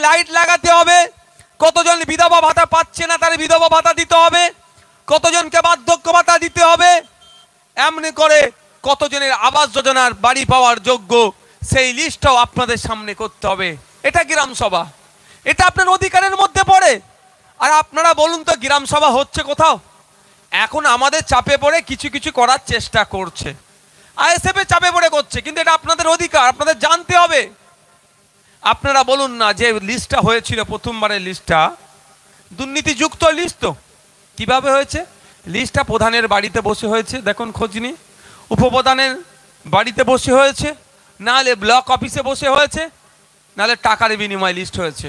Light লাগাতে হবে, কতজন বিধবা ভাতা পাচ্ছে না তার বিধবা ভাতা দিতে হবে, কতজনকে বার্ধক্য ভাতা দিতে হবে, এমনি করে কতজনের আবাস যোজনার বাড়ি পাওয়ার যোগ্য সেই লিস্টটাও আপনাদের সামনে করতে হবে। এটা গ্রাম সভা, এটা আপনার অধিকারের মধ্যে পড়ে। আর আপনারা বলুন তো, গ্রাম সভা হচ্ছে কোথাও? এখন আমাদের চাপে পড়ে কিছু কিছু করার চেষ্টা করছে, আইএসএফ এর চাপে পড়ে করছে, কিন্তু এটা আপনাদের অধিকার, আপনাদের জানতে হবে। আপনারা বলুন না, যে লিস্টটা হয়েছিল প্রথমবারের লিস্টটা দুর্নীতিযুক্ত লিস্ট, তো কিভাবে হয়েছে? লিস্টটা প্রধানের বাড়িতে বসে হয়েছে, দেখুন খোঁজ নিয়ে, উপপ্রধানের বাড়িতে বসে হয়েছে, নাহলে ব্লক অফিসে বসে হয়েছে, নাহলে টাকার বিনিময়ে লিস্ট হয়েছে।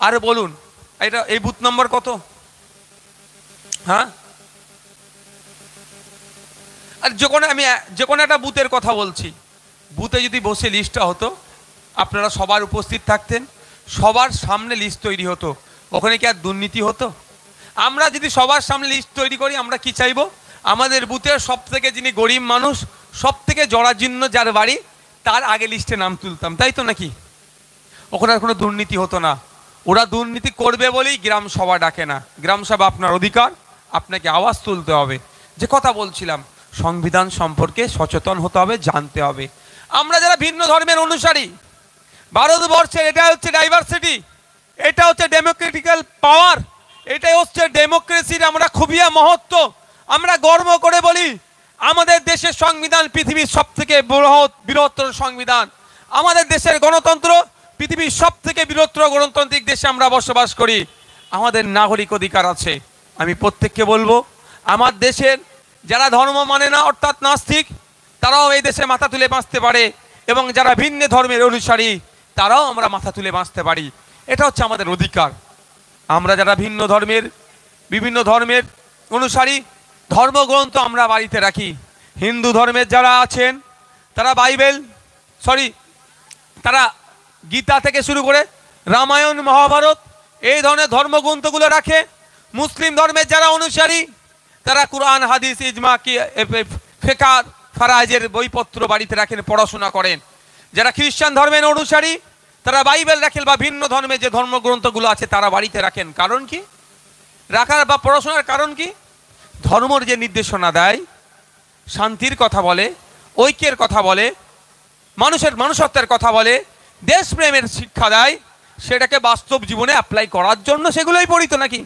আর বলুন এটা এই বুথ নম্বর কত? হ্যাঁ, আর যে কোনো একটা বুথের কথা বলছি, বুথে যদি বসে লিস্টটা হতো, আপনারা সবার উপস্থিত থাকতেন, সবার সামনে লিস্ট তৈরি হতো, ওখানে কি আর দুর্নীতি হতো? আমরা যদি সবার সামনে লিস্ট তৈরি করি, আমরা কি চাইবো? আমাদের বুথের সব থেকে যিনি গরিব মানুষ, সব থেকে জরাজীর্ণ যার বাড়ি, তার আগে লিস্টে নাম তুলতাম, তাই তো নাকি? ওখানে আর কোনো দুর্নীতি হতো না। ওরা দুর্নীতি করবে বলেই গ্রাম সভা ডাকে না। গ্রাম সভা আপনার অধিকার, আপনাকে আওয়াজ তুলতে হবে। যে কথা বলছিলাম, সংবিধান সম্পর্কে সচেতন হতে হবে, জানতে হবে। আমরা যারা ভিন্ন ধর্মের অনুসারী, ভারতবর্ষের এটা হচ্ছে ডাইভার্সিটি, এটা হচ্ছে ডেমোক্রেটিক্যাল পাওয়ার, এটাই হচ্ছে ডেমোক্রেসির আমরা খুবই মহত্ব। আমরা গর্ব করে বলি আমাদের দেশের সংবিধান পৃথিবীর সব থেকে বৃহত্তর সংবিধান, আমাদের দেশের গণতন্ত্র পৃথিবীর সব থেকে বৃহত্তর গণতান্ত্রিক দেশে আমরা বসবাস করি, আমাদের নাগরিক অধিকার আছে। আমি প্রত্যেককে বলবো, আমার দেশের যারা ধর্ম মানে না অর্থাৎ নাস্তিক, তারাও এই দেশে মাথা তুলে বাঁচতে পারে, এবং যারা ভিন্ন ধর্মের অনুসারী তারাও আমরা মাথা তুলে বাঁচতে পারি। এটা হচ্ছে আমাদের অধিকার। আমরা যারা বিভিন্ন ধর্মের অনুসারী, ধর্মগ্রন্থ আমরা বাড়িতে রাখি। হিন্দু ধর্মের যারা আছেন তারা তারা গীতা থেকে শুরু করে রামায়ণ, মহাভারত এই ধরনের ধর্মগ্রন্থগুলো রাখে। মুসলিম ধর্মের যারা অনুসারী তারা কুরআন, হাদিস, ইজমা, ফিকহ, ফারায়েজের বইপত্র বাড়িতে রাখেন, পড়াশোনা করেন। যারা খ্রিস্টান ধর্মের অনুসারী তারা বাইবেল রাখেন, বা ভিন্ন ধর্মের যে ধর্মগ্রন্থগুলো আছে তারা বাড়িতে রাখেন। কারণ কি রাখার বা পড়াশোনার কারণ কি? ধর্মের যে নির্দেশনা দেয়, শান্তির কথা বলে, ঐক্যের কথা বলে, মানুষের মনুষ্যত্বের কথা বলে, দেশপ্রেমের শিক্ষা দেয়, সেটাকে বাস্তব জীবনে অ্যাপ্লাই করার জন্য সেগুলোই পড়িত নাকি?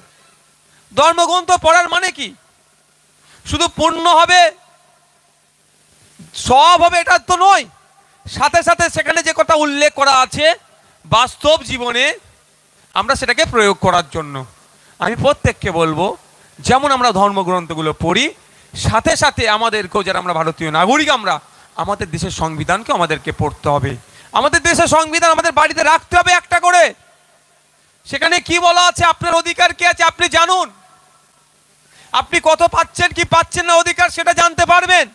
ধর্মগ্রন্থ পড়ার মানে কি? শুধু পূর্ণ হবে, সব হবে এটা তো নয়, সাথে সাথে সেখানে যে কথা উল্লেখ করা আছে বাস্তব জীবনে আমরা সেটাকে প্রয়োগ করার জন্য। আমি প্রত্যেককে বলবো, যেমন আমরা ধর্মগ্রন্থগুলো পড়ি, সাথে সাথে আমাদেরকেও, যারা আমরা ভারতীয় নাগরিক, আমরা আমাদের দেশের সংবিধানকে আমাদেরকে পড়তে হবে। আমাদের দেশের সংবিধান আমাদের বাড়িতে রাখতে হবে একটা করে। সেখানে কি বলা আছে, আপনার অধিকার কি আছে আপনি জানুন, আপনি কত পাচ্ছেন কি পাচ্ছেন না অধিকার সেটা জানতে পারবেন।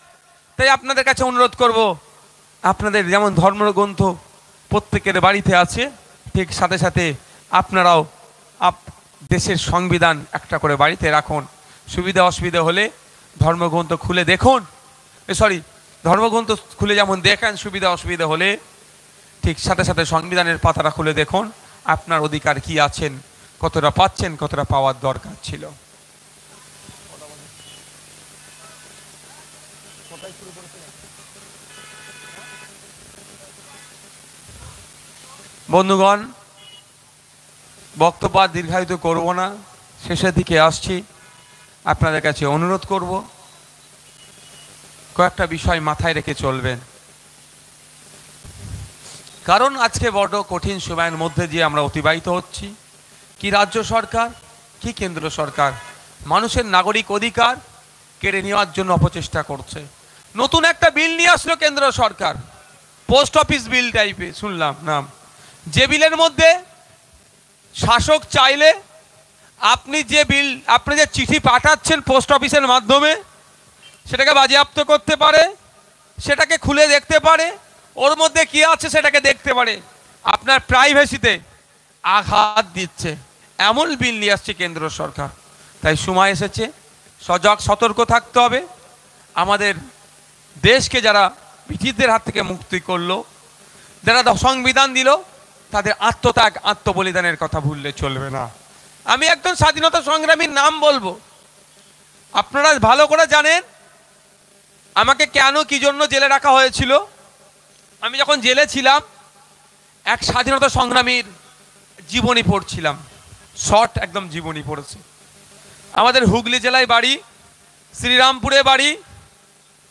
তাই আপনাদের কাছে অনুরোধ করব, আপনাদের যেমন ধর্মগ্রন্থ প্রত্যেকের বাড়িতে আছে, ঠিক সাথে সাথে আপনারাও দেশের সংবিধান একটা করে বাড়িতে রাখুন। সুবিধা অসুবিধা হলে ধর্মগ্রন্থ খুলে দেখুন, ধর্মগ্রন্থ খুলে যেমন দেখেন, সুবিধা অসুবিধা হলে ঠিক সাথে সাথে সংবিধানের পাতাটা খুলে দেখুন, আপনার অধিকার কি আছেন, কতটা পাচ্ছেন, কতটা পাওয়ার দরকার ছিল। বন্ধুগণ, বক্তব্য দীর্ঘায়িত করব না, শেষের দিকে আসছি। আপনাদের কাছে অনুরোধ করব, কয়েকটা বিষয় মাথায় রেখে চলবেন। কারণ আজকে বড় কঠিন সময়ের মধ্যে দিয়ে আমরা অতিবাহিত হচ্ছি। কি রাজ্য সরকার, কি কেন্দ্র সরকার মানুষের নাগরিক অধিকার কেড়ে নেওয়ার জন্য অপচেষ্টা করছে। নতুন একটা বিল নিয়ে আসলো কেন্দ্র সরকার, পোস্ট অফিস বিল টাইপের শুনলাম নাম, যে বিলের মধ্যে শাসক চাইলে আপনি যে চিঠি পাঠাচ্ছেন পোস্ট অফিসের মাধ্যমে, সেটাকে বাজেয়াপ্ত করতে পারে, সেটাকে খুলে দেখতে পারে, ওর মধ্যে কি আছে সেটাকে দেখতে পারে। আপনার প্রাইভেসিতে আঘাত দিচ্ছে, এমন বিল নিয়ে আসছে কেন্দ্র সরকার। তাই সময় এসেছে সজাগ সতর্ক থাকতে হবে। আমাদের দেশকে যারা ব্রিটিশদের হাত থেকে মুক্তি করলো, যারা সংবিধান দিল, তাদের আত্মত্যাগ আত্মবলিদানের কথা ভুললে চলবে না। আমি একজন স্বাধীনতা সংগ্রামীর নাম বলবো, আপনারা ভালো করে জানেন আমাকে কেন কি জন্য জেলে রাখা হয়েছিল। আমি যখন জেলে ছিলাম এক স্বাধীনতা সংগ্রামীর জীবনী পড়ছিলাম, শর্ট একদম জীবনী পড়েছে। আমাদের হুগলি জেলায় বাড়ি, শ্রীরামপুরে বাড়ি,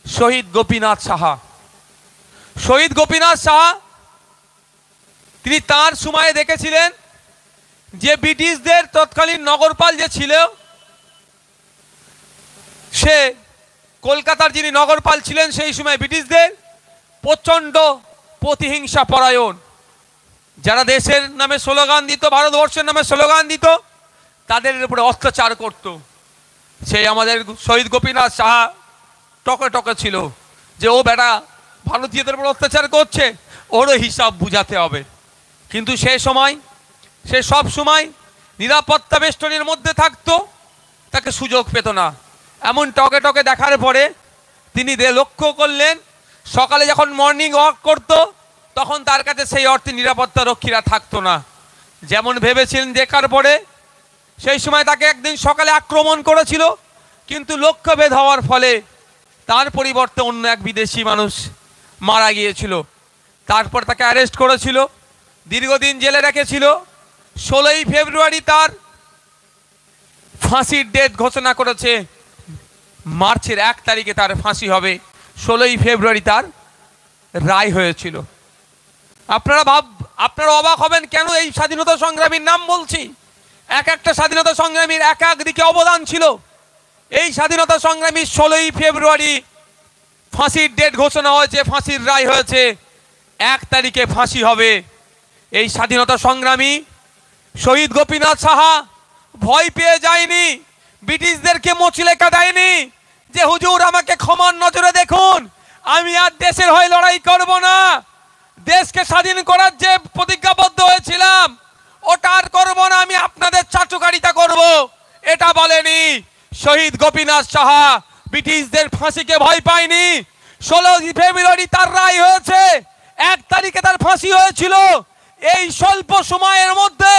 শহীদ গোপীনাথ সাহা। শহীদ গোপীনাথ সাহা তিনি তার সময়ে দেখেছিলেন যে ব্রিটিশদের তৎকালীন নগরপাল যে ছিল, সে কলকাতার যিনি নগরপাল ছিলেন সেই সময় ব্রিটিশদের প্রচণ্ড প্রতিহিংসা পরায়ণ, যারা দেশের নামে স্লোগান দিত, ভারতবর্ষের নামে স্লোগান দিত, তাদের উপরে অত্যাচার করত। সেই আমাদের শহীদ গোপীনাথ সাহা টকে টকে ছিল যে ও বেটা ভারতীয়দের উপর অত্যাচার করছে, ওরও হিসাব বুঝাতে হবে। কিন্তু সে সব সময় নিরাপত্তা বেষ্টনীর মধ্যে থাকতো, তাকে সুযোগ পেত না। এমন টকে টকে দেখার পরে তিনি লক্ষ্য করলেন সকালে যখন মর্নিং ওয়াক করতো তখন তার কাছে সেই অর্থে নিরাপত্তা রক্ষীরা থাকতো না। যেমন ভেবেছিলেন দেখার পরে সেই সময় তাকে একদিন সকালে আক্রমণ করেছিল, কিন্তু লক্ষ্যভেদ হওয়ার ফলে তার পরিবর্তে অন্য এক বিদেশি মানুষ মারা গিয়েছিল। তারপর তাকে অ্যারেস্ট করেছিল, দীর্ঘদিন জেলে রেখেছিল। 16ই ফেব্রুয়ারি তার ফাঁসির ডেট ঘোষণা করেছে, মার্চের 1 তারিখে তার ফাঁসি হবে। 16ই ফেব্রুয়ারি তার রায় হয়েছিল। আপনারা অবাক হবেন কেন এই স্বাধীনতা সংগ্রামীর নাম বলছি। একটা স্বাধীনতা সংগ্রামীর এক দিকে অবদান ছিল। এই স্বাধীনতা সংগ্রামী 16ই ফেব্রুয়ারি ফাঁসির ডেট ঘোষণা হয়েছে, ফাঁসির রায় হয়েছে, 1 তারিখে ফাঁসি হবে। এই স্বাধীনতা সংগ্রামী শহীদ গোপীনাথ সাহা ভয় পেয়ে যায়নি, ব্রিটিশদেরকে মুচলেখা দেয়নি যে হুজুর আমাকে ক্ষমার নজরে দেখুন, আমি আর দেশের হয়ে লড়াই করব না, দেশকে স্বাধীন করার যে প্রতিজ্ঞাবদ্ধ হয়েছিলাম ওটা আর করব না, আমি আপনাদের চাটুকারিতা করব, এটা বলেনি। শহীদ গোপীনাথ সাহা ব্রিটিশদের ফাঁসিকে ভয় পায়নি। 16 ফেব্রুয়ারি তার রায় হয়েছে, 1 তারিখে তার ফাঁসি হয়েছিল। এই স্বল্প সময়ের মধ্যে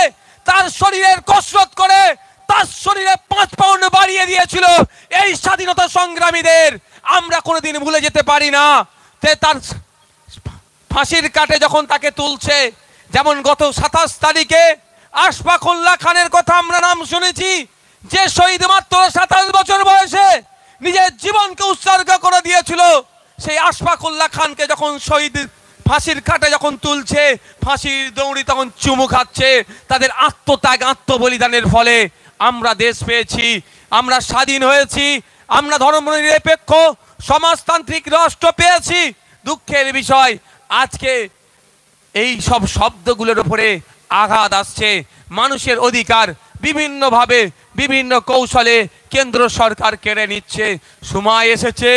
তার শরীরের কসরত করে তার শরীরে 5 পাউন্ড বাড়িয়ে দিয়েছিল এই স্বাধীনতা সংগ্রামীদের। আমরা কোনোদিন ভুলে যেতে পারি না। তার ফাঁসির কাটে যখন তাকে তুলছে, যেমন গত 27 তারিখে আশফাক উল্লাহ খানের কথা আমরা নাম শুনেছি, যে শহীদ মাত্র 27 বছর বয়সে নিজের জীবনকে উৎসর্গ করে দিয়েছিল। সেই আশফাক উল্লাহ খানকে যখন শহীদ ফাঁসির কাটে যখন তুলছে, ফাঁসির দৌড়ি তখন চুমু খাচ্ছে। তাদের আত্মত্যাগ আত্মবলিদানের ফলে আমরা দেশ পেয়েছি, আমরা স্বাধীন হয়েছি, আমরা ধর্মনিরপেক্ষ সমাজতান্ত্রিক রাষ্ট্র পেয়েছি। দুঃখের বিষয় আজকে এই সব শব্দগুলোর উপরে আঘাত আসছে। মানুষের অধিকার বিভিন্নভাবে বিভিন্ন কৌশলে কেন্দ্র সরকার কেড়ে নিচ্ছে। সময় এসেছে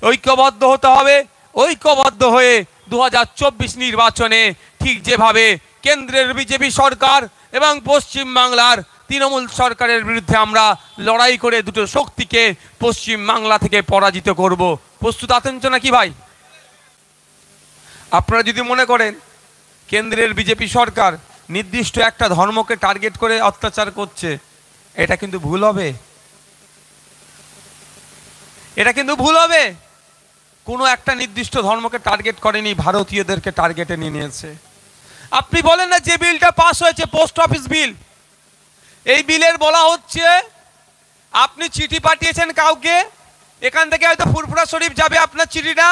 ঐক্যবদ্ধ হতে হবে। ঐক্যবদ্ধ হয়ে 2024 নির্বাচনে ঠিক যেভাবে কেন্দ্রের বিজেপি সরকার এবং পশ্চিম বাংলার তৃণমূল সরকারের বিরুদ্ধে আমরা লড়াই করে দুটো শক্তিকে পশ্চিম বাংলা থেকে পরাজিত করব। প্রস্তুত আছেন তো নাকি ভাই? আপনারা যদি মনে করেন কেন্দ্রের বিজেপি সরকার নির্দিষ্ট একটা ধর্মকে টার্গেট করে অত্যাচার করছে, এটা কিন্তু ভুল হবে। এটা কিন্তু ভুল হবে। কোনো একটা নির্দিষ্ট ধর্মকে টার্গেট করেনি, ভারতীয়দেরকে টার্গেটে নিয়ে নিয়েছে। আপনি বলেন না যে বিলটা পাস হয়েছে পোস্ট অফিস বিল, এই বিলের বলা হচ্ছে আপনি চিঠি পাঠিয়েছেন কাউকে, এখান থেকে হয়তো ফুরফুরা শরীফ যাবে আপনার চিঠিটা,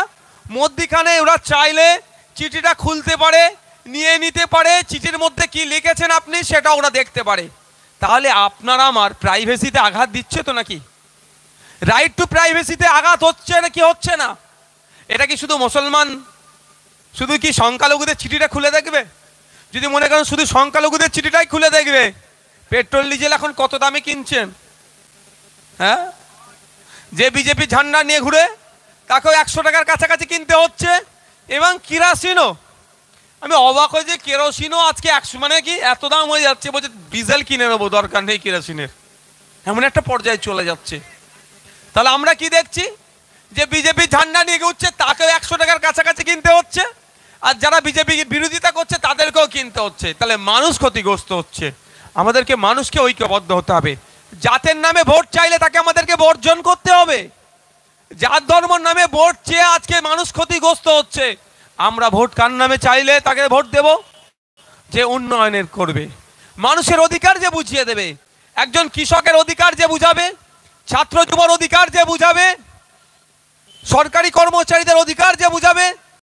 মধ্যিখানে ওরা চাইলে চিঠিটা খুলতে পারে, নিয়ে নিতে পারে, চিঠির মধ্যে কি লিখেছেন আপনি সেটা ওরা দেখতে পারে। তাহলে আপনার আমার প্রাইভেসিতে আঘাত দিচ্ছে তো নাকি? রাইট টু প্রাইভেসিতে আঘাত হচ্ছে নাকি হচ্ছে না? এটা কি শুধু মুসলমান শুধু কি সংখ্যালঘুদের চিঠিটা খুলে দেখবে? যদি মনে করেন শুধু সংখ্যালঘুদের চিঠিটাই খুলে দেখবে, পেট্রোল ডিজেল এখন কত দামে কিনছেন? হ্যাঁ, যে বিজেপি ঝান্ডা নিয়ে ঘুরে তাকেও 100 টাকার কাছাকাছি কিনতে হচ্ছে। এবং কেরোসিনও, আমি অবাক হয়ে যে কেরোসিনও আজকে 100, মানে কি এত দাম হয়ে যাচ্ছে, বলছে ডিজেল কিনে নেবো, দরকার নেই কেরোসিনের, এমন একটা পর্যায়ে চলে যাচ্ছে। তাহলে আমরা কি দেখছি যে বিজেপি ঝান্ডা নিয়ে ঘুরছে তাকেও 100 টাকার কাছাকাছি কিনতে হচ্ছে, আর যারা বিজেপি বিরোধিতা করছে তাদেরকেও কিনতে হচ্ছে। তাহলে মানুষ ক্ষতিগ্রস্ত হচ্ছে। আমাদেরকে মানুষকে ঐক্যবদ্ধ হতে হবে। জাতের নামে ভোট চাইলে তাকে আমাদেরকে বর্জন করতে হবে। জাত ধর্মের নামে ভোট চেয়ে আজকে মানুষ ক্ষতিগ্রস্ত হচ্ছে। আমরা ভোট কার নামে চাইলে তাকে ভোট দেব? যে উন্নয়নের করবে, মানুষের অধিকার যে বুঝিয়ে দেবে, একজন কৃষকের অধিকার যে বুঝাবে, ছাত্র যুবর অধিকার যে বুঝাবে, সরকারি কর্মচারীদের অধিকার যে বুঝাবে,